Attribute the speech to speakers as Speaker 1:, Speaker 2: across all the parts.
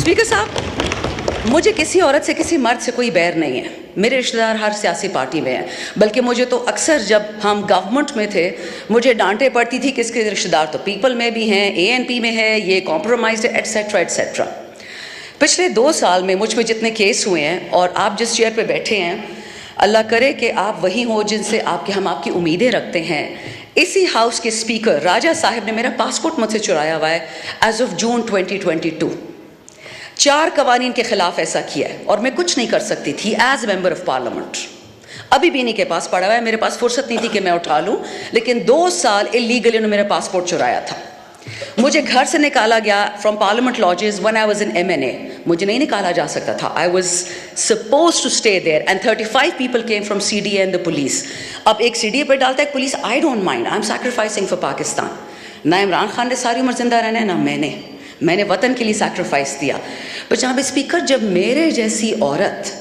Speaker 1: Speaker साहब, मुझे किसी औरत से किसी मर्द से कोई बैर नहीं है। मेरे रिश्तेदार हर सियासी पार्टी में हैं, बल्कि मुझे तो अक्सर जब हम गवर्नमेंट में थे मुझे डांटे पड़ती थी कि इसके रिश्तेदार तो पीपल में भी हैं, ANP में है, ये कॉम्प्रोमाइज है, एट्सेट्रा एट्सेट्रा। पिछले 2 साल में मुझ पर जितने केस हुए हैं, और आप जिस चेयर पे बैठे हैं, अल्लाह करे कि आप वही हो जिनसे हम आपकी उम्मीदें रखते हैं। इसी हाउस के स्पीकर राजा साहब ने मेरा पासपोर्ट मुझसे चुराया हुआ है एज ऑफ जून 2022। 4 कवानीन के खिलाफ ऐसा किया है और मैं कुछ नहीं कर सकती थी एज मेंबर ऑफ पार्लियामेंट। अभी भी इन्हीं के पास पड़ा हुआ है, मेरे पास फुर्सत नहीं थी कि मैं उठा लूं, लेकिन 2 साल इलीगली उन्होंने मेरा पासपोर्ट चुराया था। मुझे घर से निकाला गया from parliament lodges when I was in MNA। मुझे नहीं निकाला जा सकता था, I was supposed to stay there and 35 people came from CDA and the police. अब एक CDA पर डालता है police, I don't mind, I am sacrificing for Pakistan. ना इमरान खान ने सारी उम्र जिंदा रहना है, ना मैंने वतन के लिए सैक्रिफाइस दिया। पर जनाब स्पीकर, जब मेरे जैसी औरत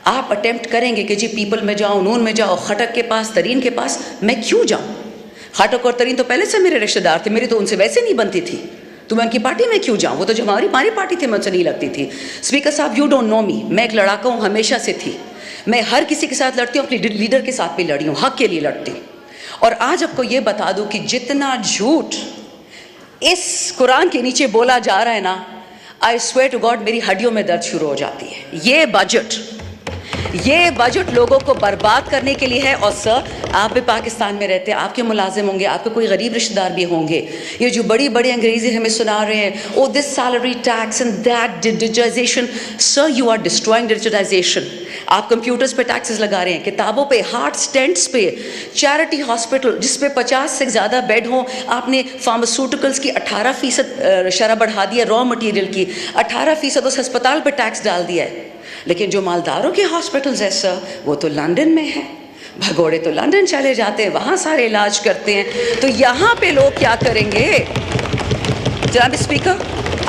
Speaker 1: आप अटेम्प्ट करेंगे कि जी पीपल में जाओ, नून में जाओ, खटक के पास, तरीन के पास, मैं क्यों जाऊँ? खटक और तरीन तो पहले से मेरे रिश्तेदार थे, मेरी तो उनसे वैसे नहीं बनती थी, तो मैं उनकी पार्टी में क्यों जाऊँ? वो तो जो हमारी पार्टी थी मुझसे नहीं लगती थी। स्पीकर साहब, यू डोंट नो मी, मैं एक लड़ाका हूँ, हमेशा से थी। मैं हर किसी के साथ लड़ती हूँ, अपने लीडर के साथ भी लड़ी हूँ, हक के लिए लड़ती हूँ। और आज आपको ये बता दूँ कि जितना झूठ इस कुरान के नीचे बोला जा रहा है ना, आई स्वेयर टू गॉड मेरी हड्डियों में दर्द शुरू हो जाती है। ये बजट लोगों को बर्बाद करने के लिए है। और सर, आप भी पाकिस्तान में रहते हैं, आपके मुलाजिम होंगे, आपके कोई गरीब रिश्तेदार भी होंगे। ये जो बड़ी बड़ी अंग्रेजी हमें सुना रहे हैं, oh this salary tax and that digitization, sir you are destroying digitization. आप कंप्यूटर्स पे टैक्सेस लगा रहे हैं, किताबों पे, हार्ट स्टेंट्स पे, चैरिटी हॉस्पिटल जिस पे 50 से ज़्यादा बेड हों, आपने फार्मास्यूटिकल्स की 18% शरह बढ़ा दी है, रॉ मटेरियल की 18% उस अस्पताल पे टैक्स डाल दिया है। लेकिन जो मालदारों के हॉस्पिटल्स है सर, वो तो लंदन में है, भगोड़े तो लंदन चले जाते हैं, वहाँ सारे इलाज करते हैं। तो यहाँ पे लोग क्या करेंगे? जनाब स्पीकर,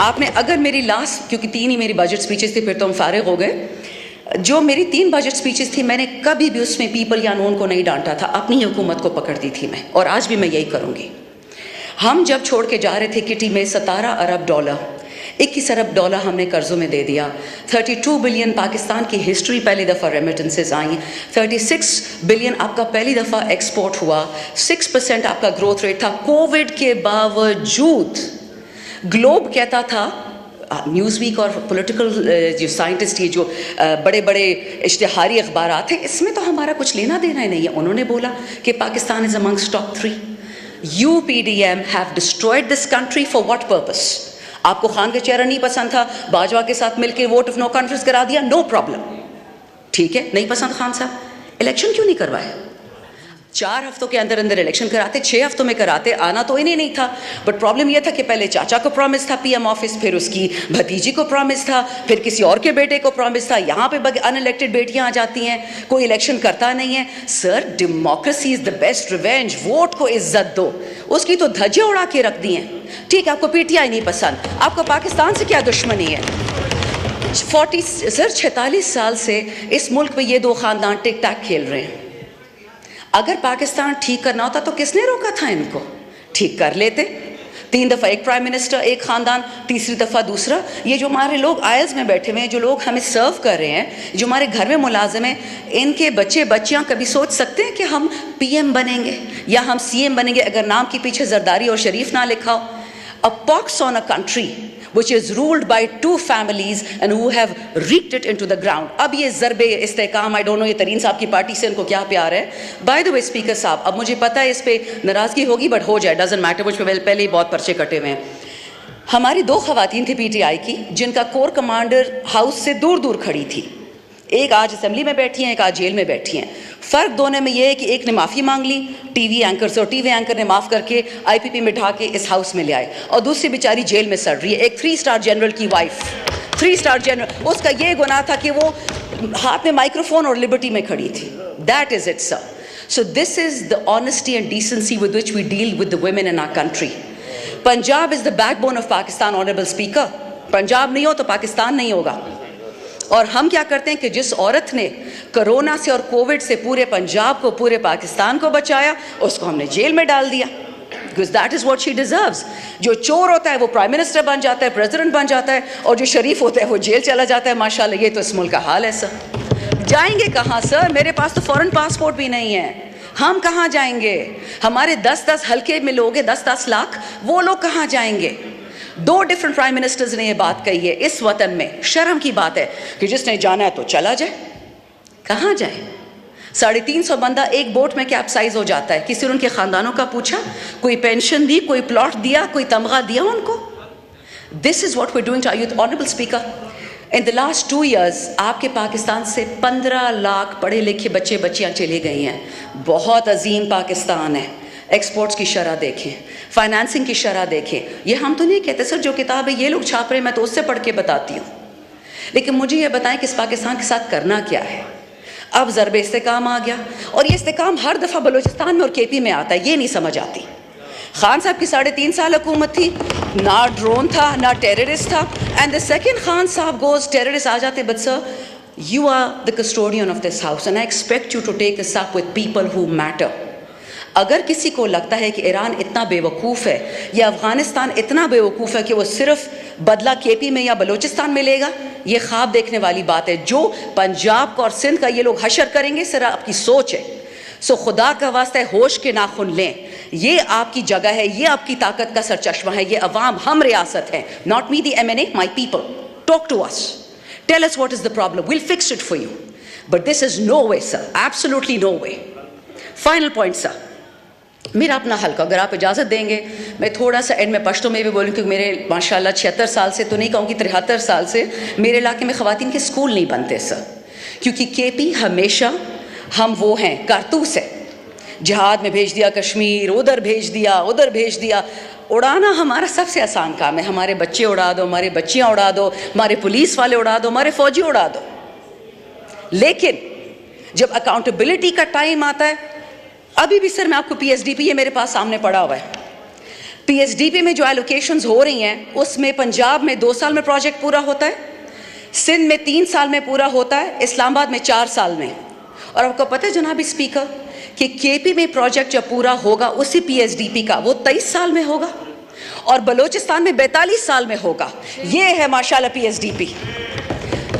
Speaker 1: आपने अगर मेरी लास्ट, क्योंकि 3 ही मेरी बजट स्पीचेस थी, फिर तो हम फारिग हो गए, जो मेरी 3 बजट स्पीचेस थी, मैंने कभी भी उसमें पीपल या नून को नहीं डांटा था, अपनी ही हुकूमत को पकड़ती थी मैं, और आज भी मैं यही करूँगी। हम जब छोड़ के जा रहे थे किटी में $17 अरब, $21 अरब हमने कर्ज़ों में दे दिया। 32 बिलियन पाकिस्तान की हिस्ट्री पहली दफ़ा रेमिटेंसेस आई, 36 बिलियन आपका पहली दफ़ा एक्सपोर्ट हुआ, 6% आपका ग्रोथ रेट था। कोविड के बावजूद ग्लोब कहता था, न्यूज़ वीक और पॉलिटिकल जो साइंटिस्ट, ये जो बड़े बड़े इश्तिहारी अखबारात हैं, इसमें तो हमारा कुछ लेना देना ही नहीं है। उन्होंने बोला कि Pakistan is amongst top 3। UPDM have destroyed this country for what purpose? आपको खान का चेहरा नहीं पसंद था, बाजवा के साथ मिलकर वोट ऑफ नो कॉन्फ्रेंस करा दिया, नो प्रॉब्लम, ठीक है, नहीं पसंद खान साहब, इलेक्शन क्यों नहीं करवाए? 4 हफ्तों के अंदर अंदर इलेक्शन कराते, 6 हफ्तों में कराते, आना तो इन्हें नहीं था। बट प्रॉब्लम यह था कि पहले चाचा को प्रॉमिस था PM ऑफिस, फिर उसकी भतीजी को प्रॉमिस था, फिर किसी और के बेटे को प्रॉमिस था। यहाँ पे अनइलेक्टेड बेटियाँ आ जाती हैं, कोई इलेक्शन करता नहीं है। Sir, democracy is the best revenge, vote को इज्जत दो। उसकी तो धज्जियाँ उड़ा के रख दी हैं। ठीक है, आपको PTI नहीं पसंद, आपको पाकिस्तान से क्या दुश्मनी है? 46 साल से इस मुल्क में ये 2 ख़ानदान टिक टैक खेल रहे हैं। अगर पाकिस्तान ठीक करना होता तो किसने रोका था इनको? ठीक कर लेते। 3 दफ़ा एक प्राइम मिनिस्टर, एक ख़ानदान, तीसरी दफ़ा दूसरा। ये जो हमारे लोग आयल्स में बैठे हुए हैं, जो लोग हमें सर्व कर रहे हैं, जो हमारे घर में मुलाजिम हैं, इनके बच्चे बच्चियाँ कभी सोच सकते हैं कि हम PM बनेंगे या हम CM बनेंगे अगर नाम के पीछे जरदारी और शरीफ ना लिखा हो? A pox on a country which is ruled by 2 families and who have wreaked it into the ground. अब ये ज़रबे इस्तेकाम, आई डोंट नो ये तरीन साहब की पार्टी से इनको क्या प्यार है। बाय द वे स्पीकर साहब, अब मुझे पता है इस पे नाराज़गी होगी, बट हो जाए, डजंट मैटर, मुझ पे पहले ही बहुत पर्चे कटे हुए हैं। हमारी 2 ख़वातीन थी PTI की, जिनका कोर कमांडर हाउस से दूर दूर खड़ी थी। एक आज असेंबली में बैठी हैं, एक आज जेल में बैठी हैं। फ़र्क दोनों में ये है कि एक ने माफ़ी मांग ली TV एंकर से, और TV एंकर ने माफ़ करके IPP में ढा के इस हाउस में ले आए, और दूसरी बेचारी जेल में सड़ रही है। एक 3 स्टार जनरल की वाइफ, 3 स्टार जनरल, उसका ये गुनाह था कि वो हाथ में माइक्रोफोन और लिबर्टी में खड़ी थी। That is it sir. So this is the honesty and decency with which we deal with the women in our country. Punjab is the backbone of Pakistan, honourable speaker. Punjab नहीं हो तो पाकिस्तान नहीं होगा। और हम क्या करते हैं कि जिस औरत ने कोरोना से और कोविड से पूरे पंजाब को, पूरे पाकिस्तान को बचाया, उसको हमने जेल में डाल दिया। Because that is what she deserves. जो चोर होता है वो प्राइम मिनिस्टर बन जाता है, प्रेसिडेंट बन जाता है, और जो शरीफ होता है वो जेल चला जाता है। माशाल्लाह, ये तो इस मुल्क का हाल है सर। जाएंगे कहाँ सर? मेरे पास तो फॉरेन पासपोर्ट भी नहीं है, हम कहाँ जाएंगे? हमारे 10-10 हल्के में लोग हैं, 10-10 लाख, वो लोग कहाँ जाएंगे? 2 डिफरेंट प्राइम मिनिस्टर्स ने ये बात कही है इस वतन में। शर्म की बात है कि जिसने जाना है तो चला जाए, कहाँ जाए? 350 बंदा एक बोट में कैप्साइज हो जाता है। किसी ने उनके खानदानों का पूछा? कोई पेंशन दी, कोई प्लॉट दिया, कोई तमगा दिया उनको? This is what we doing to youth. Honourable speaker, in the last 2 years आपके पाकिस्तान से 15 लाख पढ़े लिखे बच्चे बच्चियां चले गई हैं। बहुत अजीम पाकिस्तान है। एक्सपोर्ट्स की शरह देखें, फाइनेंसिंग की शरह देखें। ये हम तो नहीं कहते सर, जो किताब है ये लोग छाप रहे हैं, मैं तो उससे पढ़ के बताती हूँ। लेकिन मुझे ये बताएं कि इस पाकिस्तान के साथ करना क्या है? अब ज़रबे इस्तेकाम आ गया, और ये इस्तेकाम हर दफ़ा बलूचिस्तान में और केपी में आता है। ये नहीं समझ आती। खान साहब की 3.5 साल हुकूमत थी, ना ड्रोन था ना टेररिस्ट था, एंड द सेकंड खान साहब गोज टेररिस्ट आ जाते। But sir, you are the custodian of this house and I expect you to take this up with people who matter. अगर किसी को लगता है कि ईरान इतना बेवकूफ़ है या अफ़गानिस्तान इतना बेवकूफ़ है कि वो सिर्फ बदला केपी में या बलूचिस्तान में लेगा, ये ख्वाब देखने वाली बात है। जो पंजाब का और सिंध का ये लोग हशर करेंगे, सिर्फ आपकी सोच है। सो खुदा का वास्ता है, होश के नाखुन लें। ये आपकी जगह है, ये आपकी ताकत का सरचश्मा है, ये अवाम, हम रियासत है। Not me the MNA, my people. Talk to us, tell us what is the problem, will fix it for you. But this is no way sir, absolutely no way. Final point sir, मेरा अपना हल्का, अगर आप इजाज़त देंगे मैं थोड़ा सा एंड में पश्तो में भी बोलूँ, क्योंकि मेरे माशाल्लाह 76 साल से तो नहीं कहूँगी, 73 साल से मेरे इलाके में ख़वातीन के स्कूल नहीं बनते सर। क्योंकि केपी हमेशा हम वो हैं, कारतूस है। जिहाद में भेज दिया कश्मीर, उधर भेज दिया, उधर भेज दिया। उड़ाना हमारा सबसे आसान काम है। हमारे बच्चे उड़ा दो, हमारी बच्चियाँ उड़ा दो, हमारे पुलिस वाले उड़ा दो, हमारे फ़ौजी उड़ा दो। लेकिन जब अकाउंटेबिलिटी का टाइम आता है, अभी भी सर मैं आपको PSDP, ये मेरे पास सामने पड़ा हुआ है, PSDP में जो एलोकेशंस हो रही हैं, उसमें पंजाब में 2 साल में प्रोजेक्ट पूरा होता है, सिंध में 3 साल में पूरा होता है, इस्लामाबाद में 4 साल में। और आपको पता है जनाब स्पीकर कि केपी में प्रोजेक्ट जब पूरा होगा उसी PSDP का, वो 23 साल में होगा, और बलूचिस्तान में 42 साल में होगा। ये है माशाल्लाह PSDP।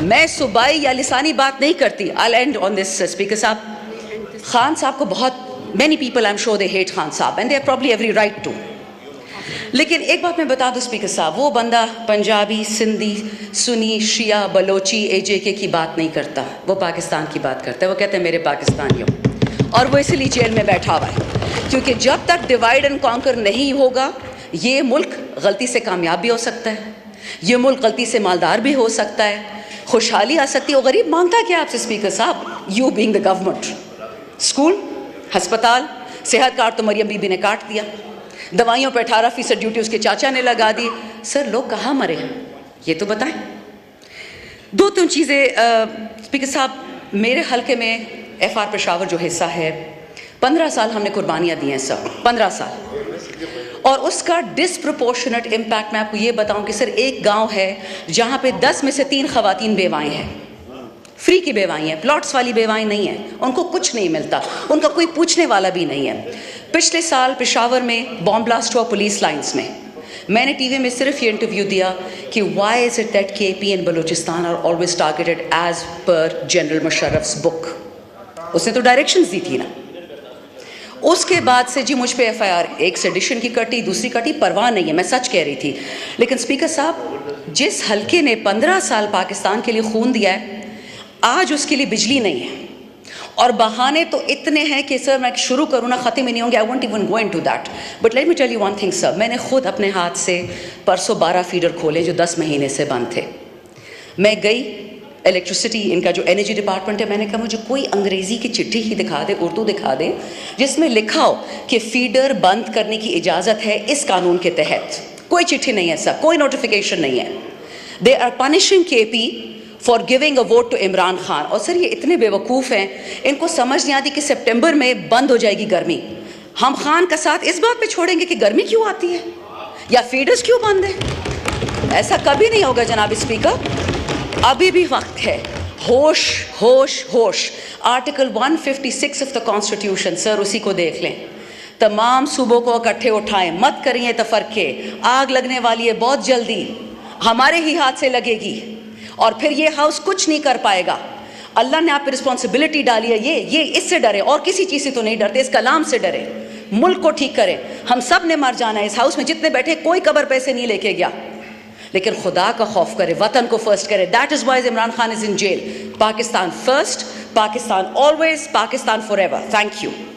Speaker 1: मैं सूबाई या लिसानी बात नहीं करती। आई एंड ऑन दिस स्पीकर साहब, खान साहब को बहुत many people I'm sure they hate Khan साहब and they have probably every right to। लेकिन एक बात मैं बता दूं स्पीकर साहब, वो बंदा पंजाबी, सिंधी, सुनी, शिया, बलोची, AJK की बात नहीं करता, वो पाकिस्तान की बात करता है। वो कहते हैं मेरे पाकिस्तानियों, और वो इसलिए जेल में बैठा हुआ है। क्योंकि जब तक डिवाइड एंड कॉन्कर नहीं होगा, ये मुल्क गलती से कामयाब भी हो सकता है, ये मुल्क गलती से मालदार भी हो सकता है, खुशहाली आ सकती है। वो गरीब मांगता क्या आपसे स्पीकर साहब? You being the government, school, अस्पताल, सेहत कार्ड तो मरियम बीबी ने काट दिया, दवाइयों पर 18% ड्यूटी उसके चाचा ने लगा दी। सर लोग कहाँ मरे हैं ये तो बताएं। 2-3 चीज़ें स्पीकर साहब, मेरे हल्के में FR पेशावर जो हिस्सा है, 15 साल हमने कुर्बानियाँ दी हैं सर, 15 साल, और उसका डिसप्रोपोर्शनेट इम्पैक्ट मैं आपको ये बताऊँ कि सर एक गाँव है जहाँ पे 10 में से 3 ख़वातीन बेवाएँ हैं, फ्री की बेवाएँ हैं, प्लॉट्स वाली बेवाएँ नहीं हैं, उनको कुछ नहीं मिलता, उनका कोई पूछने वाला भी नहीं है। पिछले साल पेशावर में बॉम्ब ब्लास्ट हुआ पुलिस लाइंस में, मैंने टीवी में सिर्फ ये इंटरव्यू दिया कि why is it that KP and Balochistan are always targeted as per general Musharraf's book. उसने तो डायरेक्शंस दी थी ना। उसके बाद से जी मुझ पे FIR, एक सेडिशन की कटी, दूसरी कटी, परवाह नहीं है, मैं सच कह रही थी। लेकिन स्पीकर साहब, जिस हल्के ने 15 साल पाकिस्तान के लिए खून दिया है, आज उसके लिए बिजली नहीं है, और बहाने तो इतने हैं कि सर मैं शुरू करूँ ना ख़त्म ही नहीं होंगे। I won't even go into that, but let me tell you one thing sir, मैंने खुद अपने हाथ से परसों 12 फीडर खोले जो 10 महीने से बंद थे। मैं गई इलेक्ट्रिसिटी, इनका जो एनर्जी डिपार्टमेंट है, मैंने कहा मुझे कोई अंग्रेज़ी की चिट्ठी ही दिखा दे, उर्दू दिखा दे, जिसमें लिखा हो कि फीडर बंद करने की इजाज़त है इस कानून के तहत। कोई चिट्ठी नहीं है सर, कोई नोटिफिकेशन नहीं है। They are punishing KP for giving a vote to Imran Khan. और सर ये इतने बेवकूफ़ हैं, इनको समझ नहीं आती कि सितंबर में बंद हो जाएगी गर्मी। हम खान का साथ इस बात पे छोड़ेंगे कि गर्मी क्यों आती है या फीडर्स क्यों बंद है? ऐसा कभी नहीं होगा जनाब स्पीकर, अभी भी वक्त है। होश होश होश। Article 156 of the constitution sir, उसी को देख लें। तमाम सूबों को इकट्ठे उठाएं, मत करिए तफरके, आग लगने वाली है बहुत जल्दी, हमारे ही हाथ से लगेगी और फिर ये हाउस कुछ नहीं कर पाएगा। अल्लाह ने आप पे रिस्पॉन्सिबिलिटी डाली है, ये इससे डरे और किसी चीज़ से तो नहीं डरते, इस कलाम से डरे। मुल्क को ठीक करें, हम सब ने मर जाना है, इस हाउस में जितने बैठे कोई कब्र पैसे नहीं लेके गया, लेकिन खुदा का खौफ करे, वतन को फर्स्ट करे। That is why Imran Khan is in jail. Pakistan first, Pakistan always, Pakistan forever. Thank you.